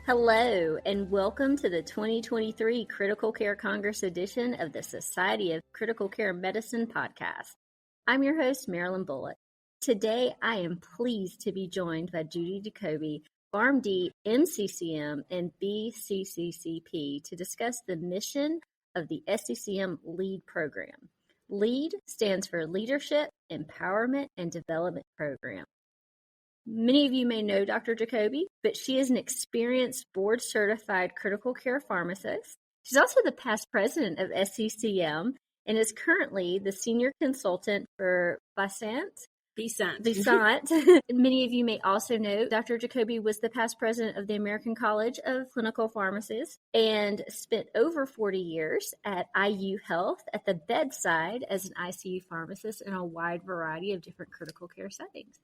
Hello, and welcome to the 2023 Critical Care Congress edition of the Society of Critical Care Medicine podcast. I'm your host, Marilyn Bulloch. Today, I am pleased to be joined by Judith Jacobi, PharmD, MCCM, and BCCCP to discuss the mission of the SCCM LEAD program. LEAD stands for Leadership, Empowerment, and Development Program. Many of you may know Dr. Jacobi, but she is an experienced board-certified critical care pharmacist. She's also the past president of SCCM and is currently the senior consultant for Visant. Many of you may also know Dr. Jacobi was the past president of the American College of Clinical Pharmacists and spent over 40 years at IU Health at the bedside as an ICU pharmacist in a wide variety of different critical care settings.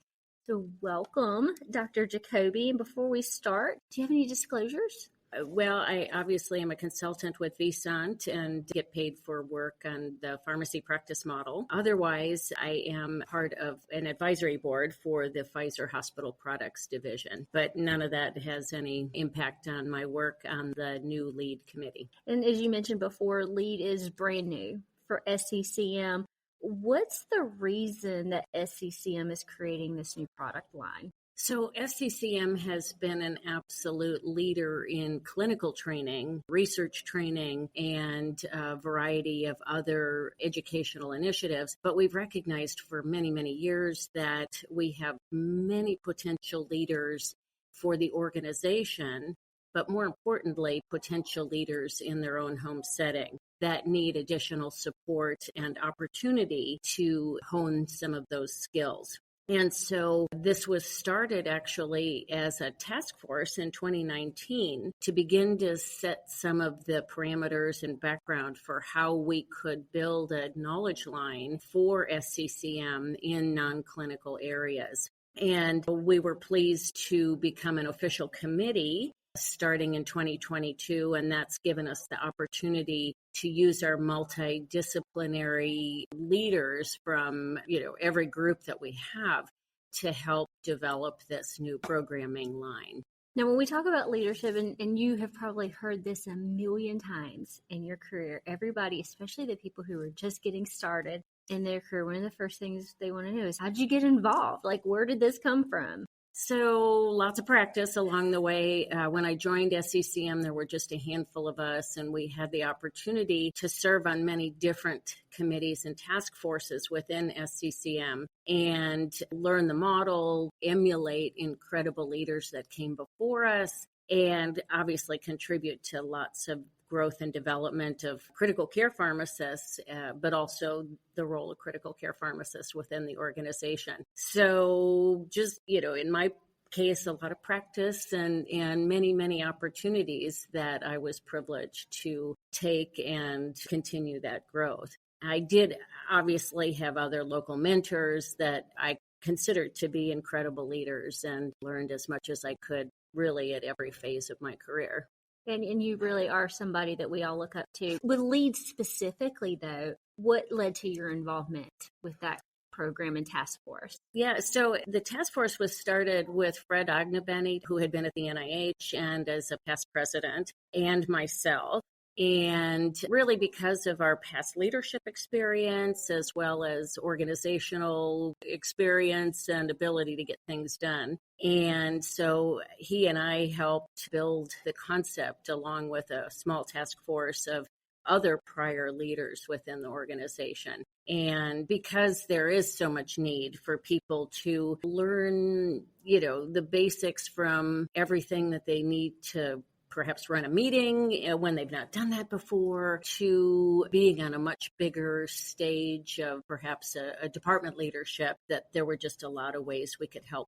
So welcome, Dr. Jacobi. And before we start, do you have any disclosures? Well, I obviously am a consultant with Visant and get paid for work on the pharmacy practice model. Otherwise, I am part of an advisory board for the Pfizer Hospital Products Division, but none of that has any impact on my work on the new LEAD committee. And as you mentioned before, LEAD is brand new for SCCM. What's the reason that SCCM is creating this new product line? So SCCM has been an absolute leader in clinical training, research training, and a variety of other educational initiatives. But we've recognized for many, many years that we have many potential leaders for the organization, but more importantly, potential leaders in their own home setting that need additional support and opportunity to hone some of those skills. And so this was started actually as a task force in 2019 to begin to set some of the parameters and background for how we could build a knowledge line for SCCM in non-clinical areas. And we were pleased to become an official committee starting in 2022, and that's given us the opportunity to use our multidisciplinary leaders from, every group that we have to help develop this new programming line. Now, when we talk about leadership, and you have probably heard this a million times in your career, everybody, especially the people who are just getting started in their career, one of the first things they want to know is, how'd you get involved? Like, where did this come from? So lots of practice along the way. When I joined SCCM, there were just a handful of us, and we had the opportunity to serve on many different committees and task forces within SCCM and learn the model, emulate incredible leaders that came before us, and obviously contribute to lots of growth and development of critical care pharmacists, but also the role of critical care pharmacists within the organization. So just, in my case, a lot of practice and many, many opportunities that I was privileged to take and continue that growth. I did obviously have other local mentors that I considered to be incredible leaders and learned as much as I could really at every phase of my career. And you really are somebody that we all look up to. With LEAD specifically, though, what led to your involvement with that program and task force? Yeah, so the task force was started with Fred Ognebeni, who had been at the NIH and as a past president, and myself. And really because of our past leadership experience, as well as organizational experience and ability to get things done. And so he and I helped build the concept along with a small task force of other prior leaders within the organization. And because there is so much need for people to learn, the basics from everything that they need to perhaps run a meeting when they've not done that before, to being on a much bigger stage of perhaps a department leadership, that there were just a lot of ways we could help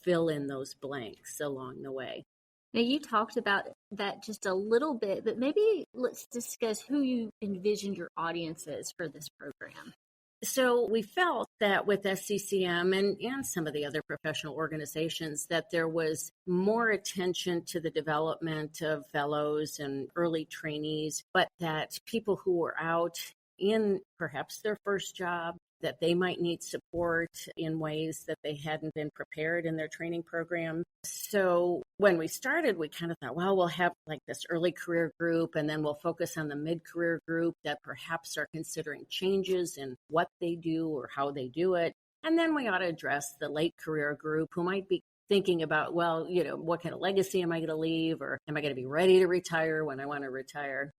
fill in those blanks along the way. Now, you talked about that just a little bit, but maybe let's discuss who you envisioned your audience is for this program. So we felt that with SCCM and some of the other professional organizations that there was more attention to the development of fellows and early trainees, but that people who were out in perhaps their first job, that they might need support in ways that they hadn't been prepared in their training program. So when we started, we kind of thought, well, we'll have like this early career group, and then we'll focus on the mid-career group that perhaps are considering changes in what they do or how they do it. And then we ought to address the late career group who might be thinking about, well, what kind of legacy am I going to leave? Or am I going to be ready to retire when I want to retire?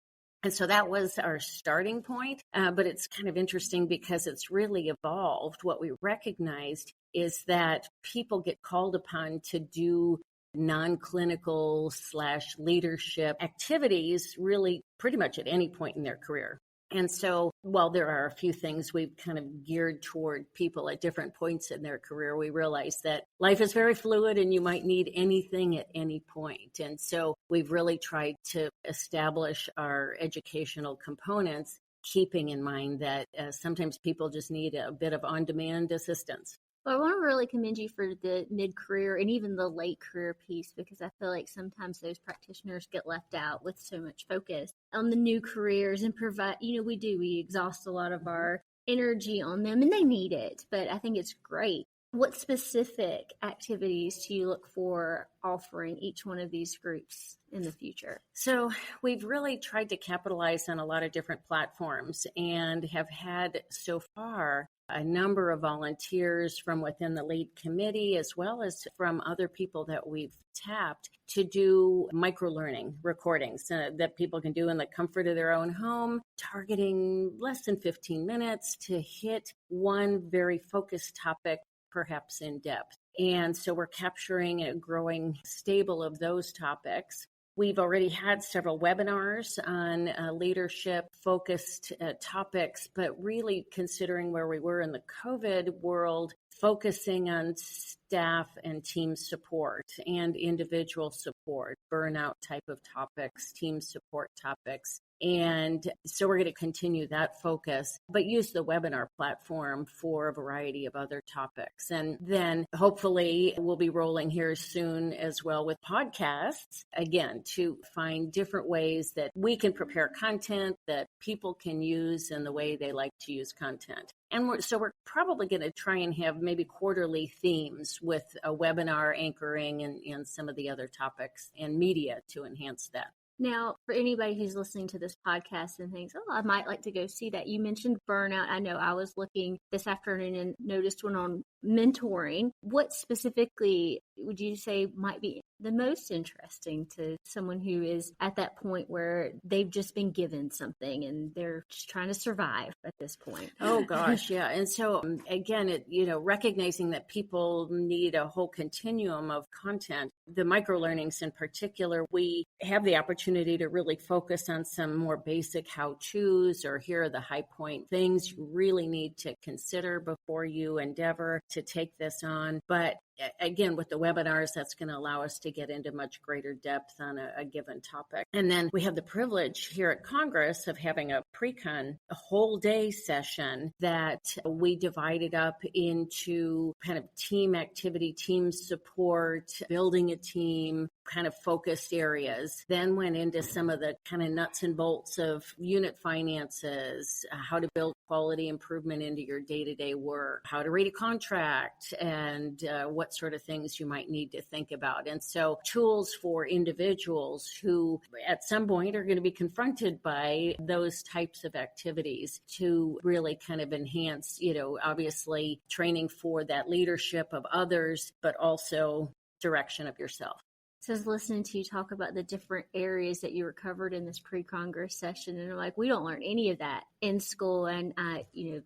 And so that was our starting point. But it's kind of interesting because it's really evolved. What we recognized is that people get called upon to do non-clinical / leadership activities really pretty much at any point in their career. And so while there are a few things we've kind of geared toward people at different points in their career, we realize that life is very fluid and you might need anything at any point. And so we've really tried to establish our educational components, keeping in mind that sometimes people just need a bit of on-demand assistance. Well, I want to really commend you for the mid-career and even the late career piece, because I feel like sometimes those practitioners get left out with so much focus on the new careers and provide, we exhaust a lot of our energy on them and they need it, but I think it's great. What specific activities do you look for offering each one of these groups in the future? So we've really tried to capitalize on a lot of different platforms and have had so far a number of volunteers from within the lead committee, as well as from other people that we've tapped to do microlearning recordings that people can do in the comfort of their own home, targeting less than 15 minutes to hit one very focused topic, perhaps in depth. And so we're capturing a growing stable of those topics. We've already had several webinars on leadership-focused topics, but really considering where we were in the COVID world, focusing on staff and team support and individual support, burnout type of topics, team support topics. And so we're going to continue that focus, but use the webinar platform for a variety of other topics. And then hopefully we'll be rolling here soon as well with podcasts, again, to find different ways that we can prepare content that people can use in the way they like to use content. And so we're probably going to try and have maybe quarterly themes with a webinar anchoring and some of the other topics and media to enhance that. Now, for anybody who's listening to this podcast and thinks, I might like to go see that. You mentioned burnout. I know I was looking this afternoon and noticed one on mentoring. What specifically would you say might be the most interesting to someone who is at that point where they've just been given something and they're just trying to survive at this point? Oh gosh, yeah. And so again, recognizing that people need a whole continuum of content. The microlearnings in particular, we have the opportunity to really focus on some more basic how-tos, or here are the high point things you really need to consider before you endeavor to take this on. But again, with the webinars, that's going to allow us to get into much greater depth on a given topic. And then we have the privilege here at Congress of having a pre-con, a whole day session that we divided up into kind of team activity, team support, building a team, kind of focused areas. Then went into some of the kind of nuts and bolts of unit finances, how to build quality improvement into your day-to-day work, how to read a contract, and what sort of things you might need to think about. And so tools for individuals who at some point are going to be confronted by those types of activities to really kind of enhance, obviously training for that leadership of others, but also direction of yourself. So I was listening to you talk about the different areas that you were covered in this pre-Congress session, and I'm like, we don't learn any of that in school. And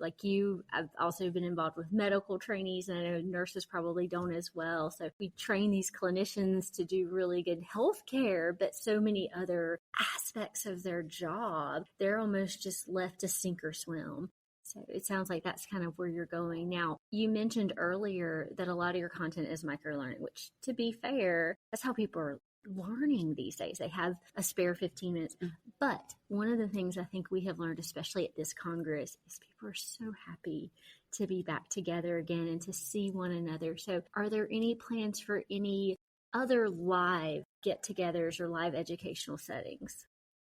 like you, I've also been involved with medical trainees, and I know nurses probably don't as well. So we train these clinicians to do really good healthcare, but so many other aspects of their job, they're almost just left to sink or swim. So it sounds like that's kind of where you're going. Now, you mentioned earlier that a lot of your content is microlearning, which, to be fair, that's how people are learning these days. They have a spare 15 minutes. But one of the things I think we have learned, especially at this Congress, is people are so happy to be back together again and to see one another. So are there any plans for any other live get-togethers or live educational settings?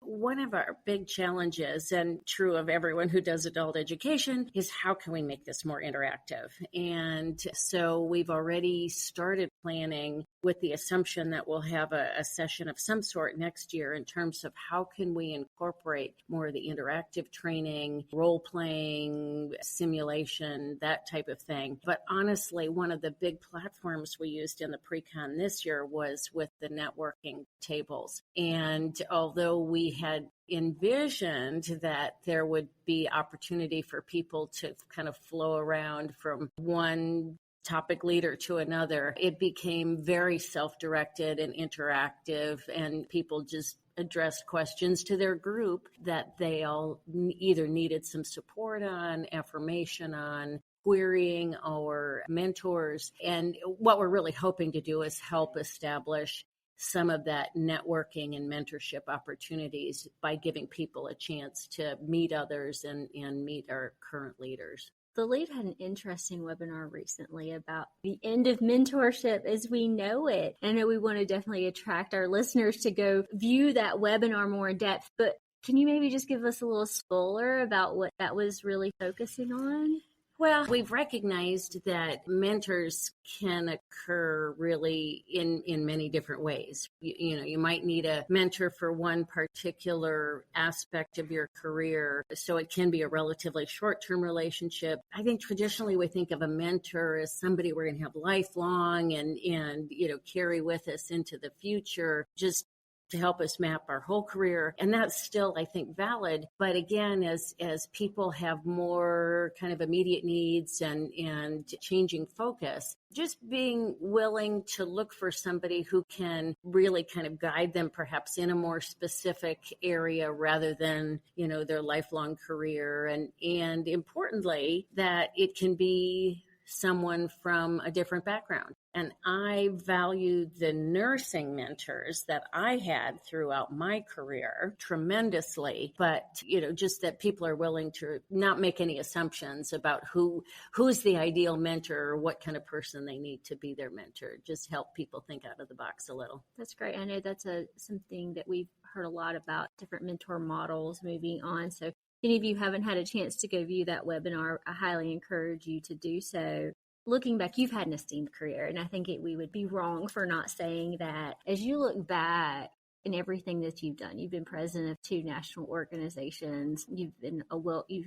One of our big challenges, and true of everyone who does adult education, is how can we make this more interactive? And so we've already started planning with the assumption that we'll have a session of some sort next year in terms of how can we incorporate more of the interactive training, role-playing, simulation, that type of thing. But honestly, one of the big platforms we used in the pre-con this year was with the networking tables. And although we had envisioned that there would be opportunity for people to kind of flow around from one topic leader to another, it became very self-directed and interactive, and people just addressed questions to their group that they all either needed some support on, affirmation on, querying our mentors. And what we're really hoping to do is help establish some of that networking and mentorship opportunities by giving people a chance to meet others and meet our current leaders. The lead had an interesting webinar recently about the end of mentorship as we know it. I know we want to definitely attract our listeners to go view that webinar more in depth, but can you maybe just give us a little spoiler about what that was really focusing on? Well, we've recognized that mentors can occur really in many different ways. You might need a mentor for one particular aspect of your career, so it can be a relatively short-term relationship. I think traditionally we think of a mentor as somebody we're going to have lifelong and carry with us into the future, just to help us map our whole career. And that's still, I think, valid. But again, as people have more kind of immediate needs and changing focus, just being willing to look for somebody who can really kind of guide them perhaps in a more specific area rather than, their lifelong career. And importantly, that it can be someone from a different background. And I valued the nursing mentors that I had throughout my career tremendously, but, just that people are willing to not make any assumptions about who's the ideal mentor or what kind of person they need to be their mentor. Just help people think out of the box a little. That's great. I know that's something that we've heard a lot about, different mentor models moving on. So if any of you haven't had a chance to go view that webinar, I highly encourage you to do so. Looking back, you've had an esteemed career, and I think we would be wrong for not saying that. As you look back in everything that you've done, you've been president of 2 national organizations, you've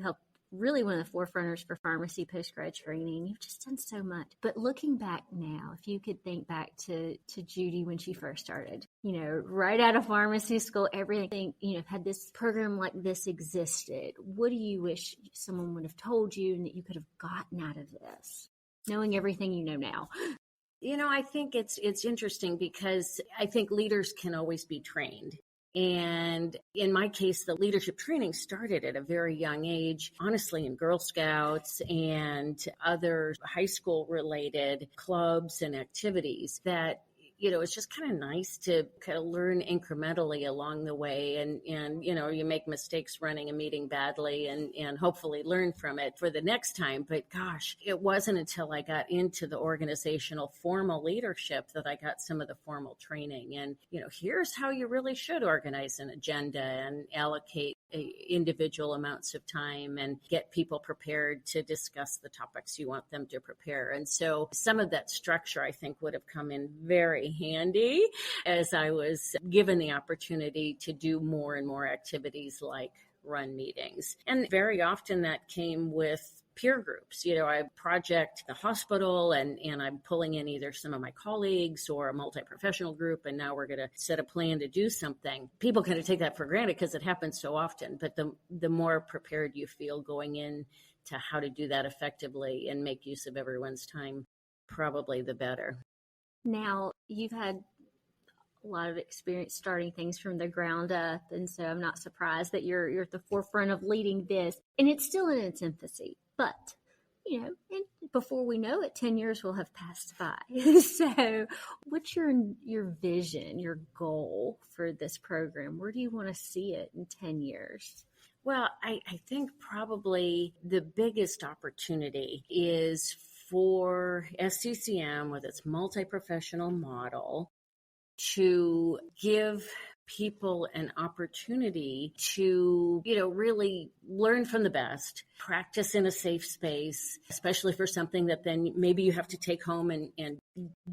helped really one of the forerunners for pharmacy post-grad training. You've just done so much. But looking back now, if you could think back to Judy when she first started, right out of pharmacy school, everything, had this program like this existed, what do you wish someone would have told you and that you could have gotten out of this, knowing everything you know now? I think it's interesting because I think leaders can always be trained. And in my case, the leadership training started at a very young age, honestly, in Girl Scouts and other high school related clubs and activities that it's just kind of nice to kind of learn incrementally along the way. And you make mistakes running a meeting badly and hopefully learn from it for the next time. But gosh, it wasn't until I got into the organizational formal leadership that I got some of the formal training. And, here's how you really should organize an agenda and allocate individual amounts of time and get people prepared to discuss the topics you want them to prepare. And so some of that structure, I think, would have come in very handy as I was given the opportunity to do more and more activities like run meetings. And very often that came with peer groups. I project the hospital and I'm pulling in either some of my colleagues or a multi-professional group, and now we're going to set a plan to do something. People kind of take that for granted because it happens so often, but the more prepared you feel going in to how to do that effectively and make use of everyone's time, probably the better. Now, you've had a lot of experience starting things from the ground up, and so I'm not surprised that you're at the forefront of leading this, and it's still in its infancy. But, and before we know it, 10 years will have passed by. So what's your vision, your goal for this program? Where do you want to see it in 10 years? Well, I think probably the biggest opportunity is for SCCM with its multi-professional model to give people an opportunity to, really learn from the best, practice in a safe space, especially for something that then maybe you have to take home and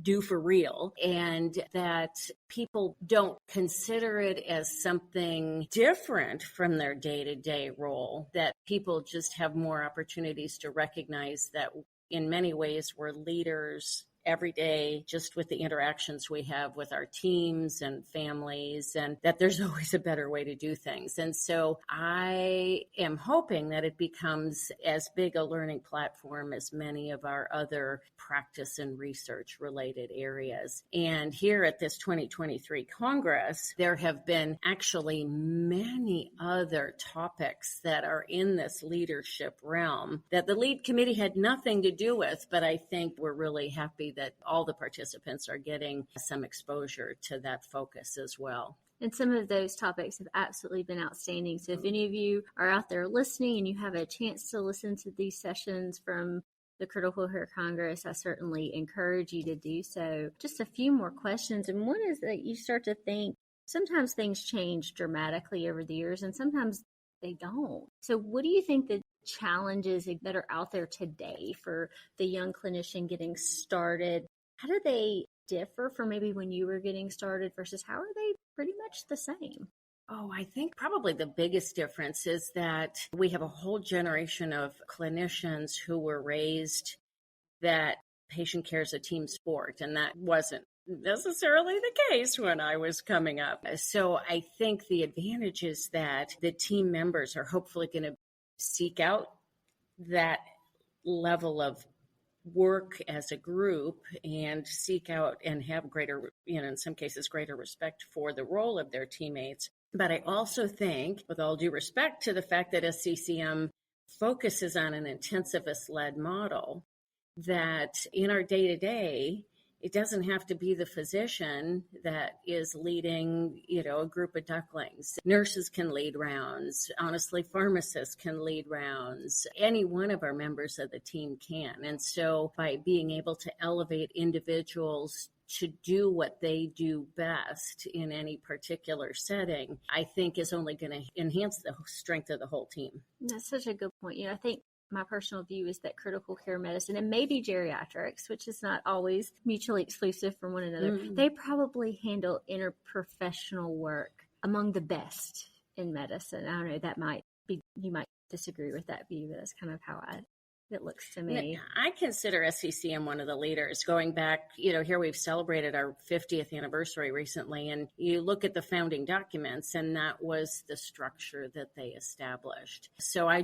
do for real, and that people don't consider it as something different from their day-to-day role, that people just have more opportunities to recognize that in many ways we're leaders every day, just with the interactions we have with our teams and families, and that there's always a better way to do things. And so I am hoping that it becomes as big a learning platform as many of our other practice and research related areas. And here at this 2023 Congress, there have been actually many other topics that are in this leadership realm that the lead committee had nothing to do with, but I think we're really happy that all the participants are getting some exposure to that focus as well. And some of those topics have absolutely been outstanding. So if any of you are out there listening and you have a chance to listen to these sessions from the Critical Care Congress, I certainly encourage you to do so. Just a few more questions. And one is that you start to think sometimes things change dramatically over the years and sometimes they don't. So what do you think the challenges that are out there today for the young clinician getting started? How do they differ from maybe when you were getting started versus how are they pretty much the same? Oh, I think probably the biggest difference is that we have a whole generation of clinicians who were raised that patient care is a team sport, and that wasn't necessarily the case when I was coming up. So I think the advantage is that the team members are hopefully going to seek out that level of work as a group and seek out and have greater, in some cases, greater respect for the role of their teammates. But I also think, with all due respect to the fact that SCCM focuses on an intensivist-led model, that in our day-to-day, it doesn't have to be the physician that is leading, a group of ducklings. Nurses can lead rounds. Honestly, pharmacists can lead rounds. Any one of our members of the team can. And so by being able to elevate individuals to do what they do best in any particular setting, I think is only going to enhance the strength of the whole team. That's such a good point. I think my personal view is that critical care medicine and maybe geriatrics, which is not always mutually exclusive from one another, they probably handle interprofessional work among the best in medicine. I don't know, you might disagree with that view, but that's kind of how it looks to me. I consider SCCM one of the leaders. Going back, here we've celebrated our 50th anniversary recently, and you look at the founding documents, and that was the structure that they established. So I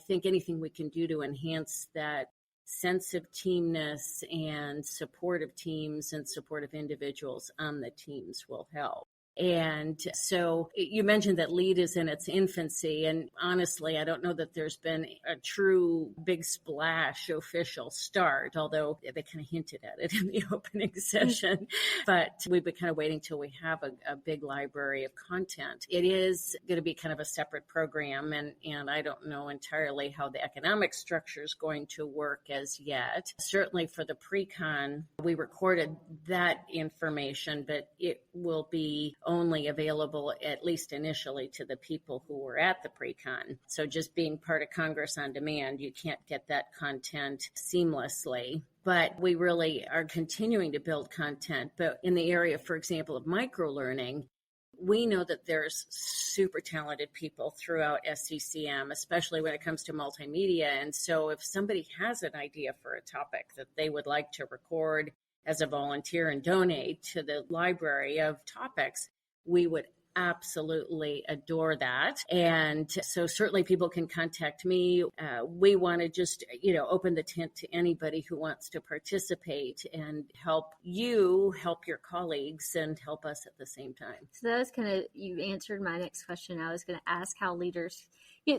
think anything we can do to enhance that sense of teamness and supportive teams and supportive individuals on the teams will help. And so you mentioned that LEAD is in its infancy, and honestly, I don't know that there's been a true big splash official start, although they kind of hinted at it in the opening session. But we've been kind of waiting till we have a big library of content. It is going to be kind of a separate program, and I don't know entirely how the economic structure is going to work as yet. Certainly for the pre-con, we recorded that information, but it will be only available, at least initially, to the people who were at the pre-con. So just being part of Congress on Demand, you can't get that content seamlessly. But we really are continuing to build content. But in the area, for example, of microlearning, we know that there's super talented people throughout SCCM, especially when it comes to multimedia. And so if somebody has an idea for a topic that they would like to record as a volunteer and donate to the library of topics, we would absolutely adore that. And so certainly people can contact me. We want to just, open the tent to anybody who wants to participate and help you, help your colleagues, and help us at the same time. So that was you answered my next question. I was going to ask how leaders,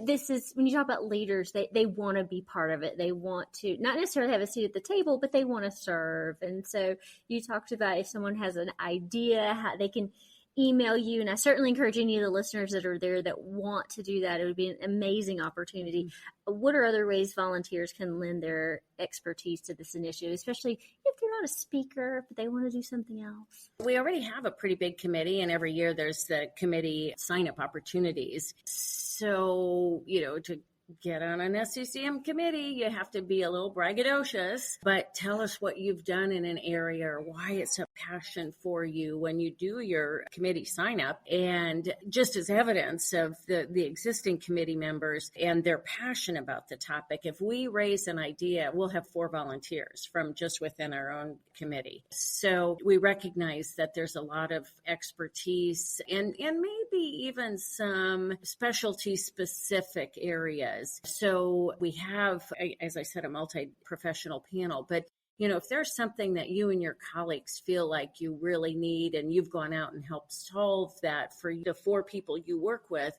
this is, when you talk about leaders, they want to be part of it. They want to not necessarily have a seat at the table, but they want to serve. And so you talked about if someone has an idea, how they can email you. And I certainly encourage any of the listeners that are there that want to do that. It would be an amazing opportunity. What are other ways volunteers can lend their expertise to this initiative, especially if they're not a speaker, but they want to do something else? We already have a pretty big committee, and every year there's the committee sign-up opportunities. So, to get on an SCCM committee, you have to be a little braggadocious, but tell us what you've done in an area or why it's a passion for you when you do your committee sign up. And just as evidence of the existing committee members and their passion about the topic, if we raise an idea, we'll have 4 volunteers from just within our own committee. So we recognize that there's a lot of expertise and maybe even some specialty specific areas. So we have, as I said, a multi-professional panel, but if there's something that you and your colleagues feel like you really need and you've gone out and helped solve that for the 4 people you work with,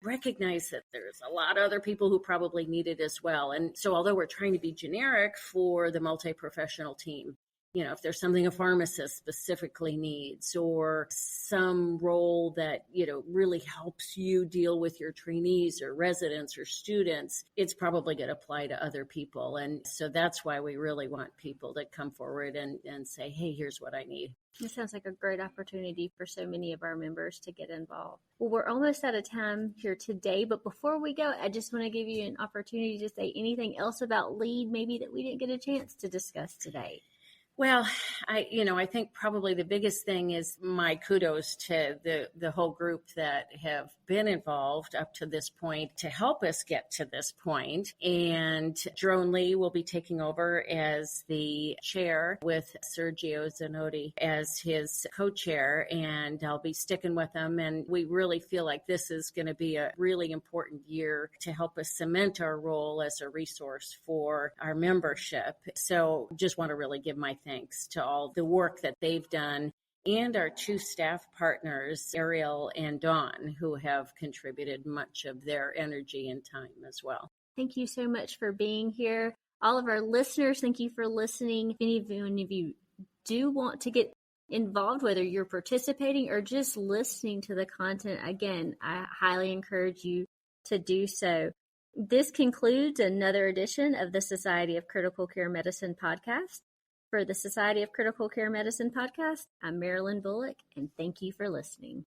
recognize that there's a lot of other people who probably need it as well. And so although we're trying to be generic for the multi-professional team, if there's something a pharmacist specifically needs or some role that, really helps you deal with your trainees or residents or students, it's probably going to apply to other people. And so that's why we really want people to come forward and say, hey, here's what I need. This sounds like a great opportunity for so many of our members to get involved. Well, we're almost out of time here today, but before we go, I just want to give you an opportunity to say anything else about LEAD maybe that we didn't get a chance to discuss today. Well, I think probably the biggest thing is my kudos to the whole group that have been involved up to this point to help us get to this point. And Jerome Lee will be taking over as the chair with Sergio Zanotti as his co-chair, and I'll be sticking with them. And we really feel like this is going to be a really important year to help us cement our role as a resource for our membership. So just want to really give my thanks to all the work that they've done and our 2 staff partners, Ariel and Dawn, who have contributed much of their energy and time as well. Thank you so much for being here. All of our listeners, thank you for listening. If any of you do want to get involved, whether you're participating or just listening to the content, again, I highly encourage you to do so. This concludes another edition of the Society of Critical Care Medicine podcast. For the Society of Critical Care Medicine podcast, I'm Marilyn Bulloch, and thank you for listening.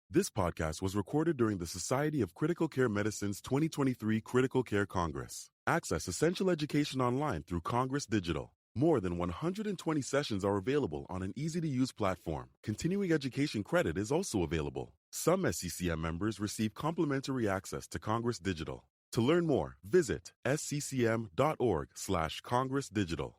This podcast was recorded during the Society of Critical Care Medicine's 2023 Critical Care Congress. Access essential education online through Congress Digital. More than 120 sessions are available on an easy-to-use platform. Continuing education credit is also available. Some SCCM members receive complimentary access to Congress Digital. To learn more, visit sccm.org/congressdigital.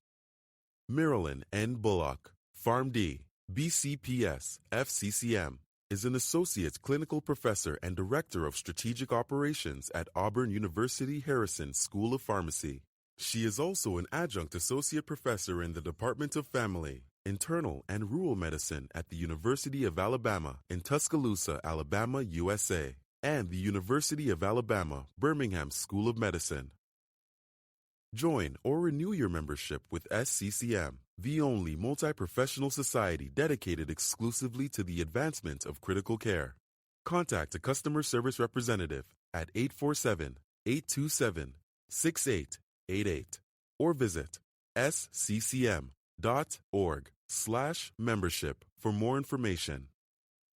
Marilyn N. Bulloch, PharmD, BCPS, FCCM, is an associate clinical professor and director of strategic operations at Auburn University Harrison School of Pharmacy. She is also an adjunct associate professor in the Department of Family, Internal and Rural Medicine at the University of Alabama in Tuscaloosa, Alabama, USA, and the University of Alabama, Birmingham School of Medicine. Join or renew your membership with SCCM, the only multi-professional society dedicated exclusively to the advancement of critical care. Contact a customer service representative at 847-827-6888 or visit sccm.org/membership for more information.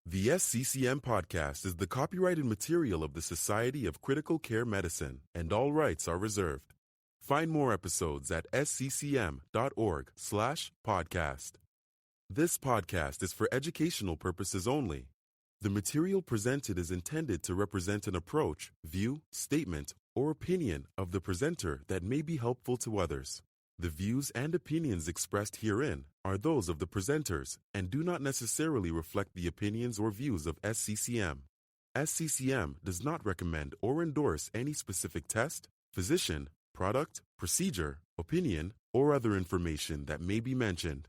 The SCCM podcast is the copyrighted material of the Society of Critical Care Medicine, and all rights are reserved. Find more episodes at sccm.org/podcast. This podcast is for educational purposes only. The material presented is intended to represent an approach, view, statement, or opinion of the presenter that may be helpful to others. The views and opinions expressed herein are those of the presenters and do not necessarily reflect the opinions or views of SCCM. SCCM does not recommend or endorse any specific test, physician, product, procedure, opinion, or other information that may be mentioned.